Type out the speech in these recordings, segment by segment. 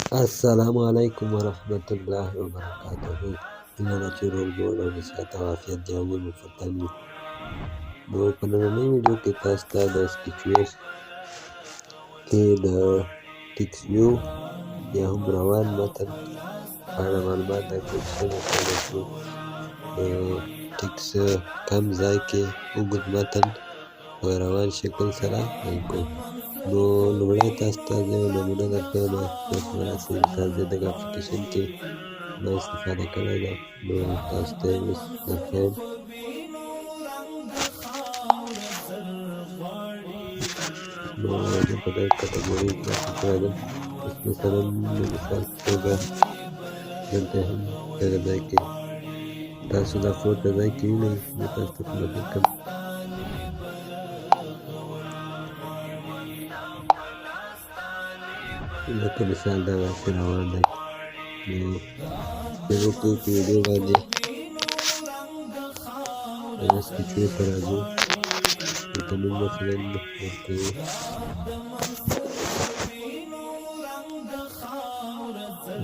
Assalamualaikum warahmatullahi wabarakatuh. Gimana curug gue dari kata wafat jauh mufatani. Mau penanganan video kita start dari sketches ke the text view yang berawan matan pada malumat dan kursi itu text kam zai ke ugut matan berawan shekul salah itu. No lumrah tasta je namuna darkana masih misalnya dengan application ke ما استفادة كندا نو تاسو درکوم نو د په دې کټګوري کې راځم مثلا مثال توګه دلته هم دغه ځای کې تاسو دا فوټو ځای کې نه تاسو ته کوم کوم لکه مثال دا واسه روان دی نو دغه ویډیو باندې سکیچ پر راځو دلته موږ مثلا ورته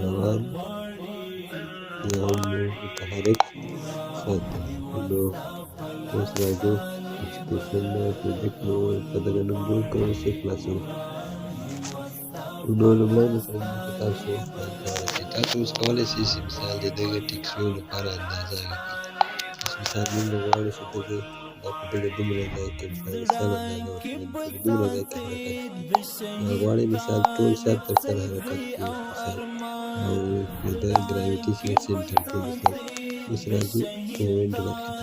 روان یا متحرک ساتي نو اوس راځو ایجوکیشن پروجیکټ نو په دغه نوم جوړ کړو چې خلاصو نو لومړی مثلا تاسو اوس کولی شئ چې مثال د دغه ټیکسو لپاره اندازه وکړئ مثال موږ غواړو چې دا په دغه دومره ځای کې مثال سل اندازه ورکړو په دومره ځای کې حرکت وکړي غواړئ مثال ټول سر تر سره حرکت کړو مثال او د ګراویټي سینټر کې مثال اوس راځو ایونټ برخې ته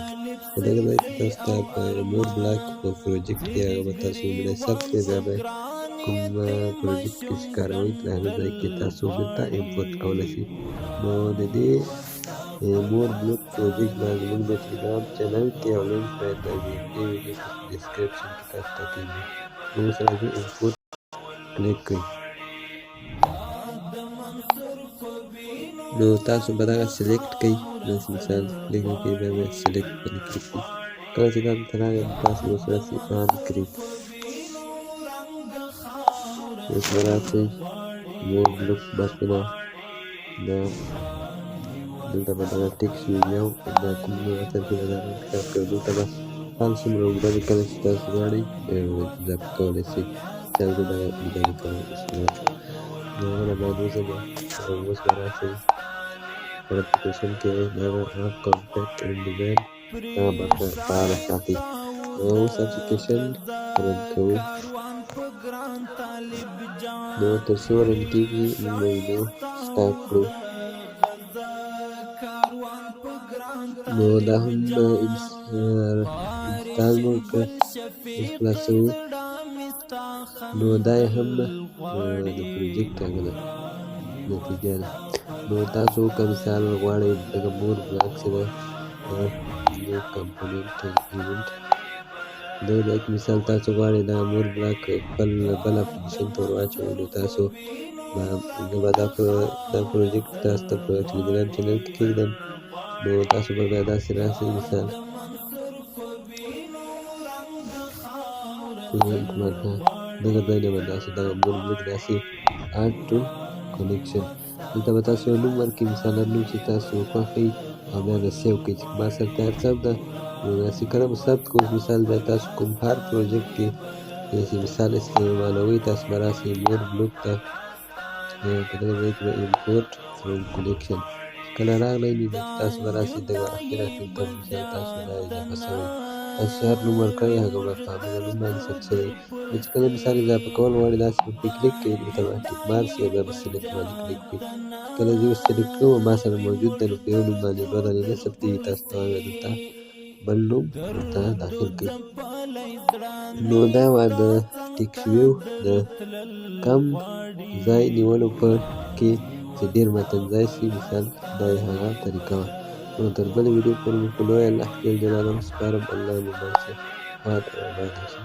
په دغه ځای کې تاسو ته په مور بلاک په پروجیکټ کې هغه به تاسو لومړی ثبت کړئ بیا به کوم پروجیکټ کې چې کاروئ د هغه ځای کې تاسو دلته امپورټ کولی شئ نو د دې مور بلوک پروجیکټ باندې زموږ د ټیلیګرام چینل کې یو لینک پرته وي دې ویډیو په ډسکرپشن کې تاسو ته کېږي نو اوس راځو امپورټ کلیک کړئ نو تاسو به دغه سلیکټ کړئ داسې مثال کلیک وکړئ بیا به سلیکټ باندې کلیک کړئ کله چې دا دلته راغی تاسو به اوس راسئ آن کړئ اوس به راسئ مور بلوک برخې دا دلته به دغه ټیکس وي یو دا کوم اثر کې به دا انتخاب کړو دلته به حال څومره اوږده وي کله چې تاسو غواړئ اضافه کولی شئ مثال زه دغه اوږده لیکم نو هغه باید وځم اوس به راسئ پر اپلیکیشن کې دغه اپ کانټیکټ اینډ ډیزاین دغه برخه فعاله ساتئ اوس اپلیکیشن رن کوو نو تر څو رن کېږي موږ به ویډیو سټارټ کړو نو دا هم انسټال مو کړه خلاصوو نو دا یې هم د پروجیکټ هغه ده نتیجه ده نو تاسو که مثال غواړئ دغه مور بلاک سره یو کمپوننټ ایونټ دغه ځای کې مثال تاسو غواړئ دا مور بلاک خپل بل اپلیکیشن ته ور واچوئ نو تاسو زه به دا پروجیکټ تاسو ته په ټیلیګرام چینل کې کېږدم نو تاسو به بیا داسې راسئ مثال دغه ځای نه به داسې دغه مور بلاک داسې اډ ټو کنیکشن دلته به تاسو یو نوم ورکړئ مثال هر نوم چې تاسو خوښوئ او بیا به سیو کړئ چې ما سره تیار ثبت ده نو داسې کله به ثبت کړو مثال بیا تاسو کوم هر پروجیکټ کې داسې مثال استعمالوئ تاسو به راسئ مور بلوک ته په دغه ځای کې به امپورټ فروم کلیکشن کله راغلی نو تاسو به راسئ دغه اخر ته مثال تاسو دا اضافه شوی تاسو هر نوم ورکړئ هغه به په همغه نوم باندې ثبت شوی نو چې کله مثال اضافه کول غواړئ داسې به پرې کلیک کړئ دلته به ټیک مارک شي او بیا به سلیکټ باندې کلیک کړئ کله زه اوس سلیکټ کوم ما سره موجود دی نو په یو نوم باندې دوه دانې نه ثبتېږي تاسو ته وایم دلته بل نوم ورته داخل کړئ نو دا وه د ټیکس ویو د کم ځای نیولو په کې چې ډېر متن ځای شي مثال دا یې هغه طریقه وه نو تر بلې ویډیو پورې مو په لوی الله جل جلاله سپارم الله مو بخښي ښاد او آباد اوسئ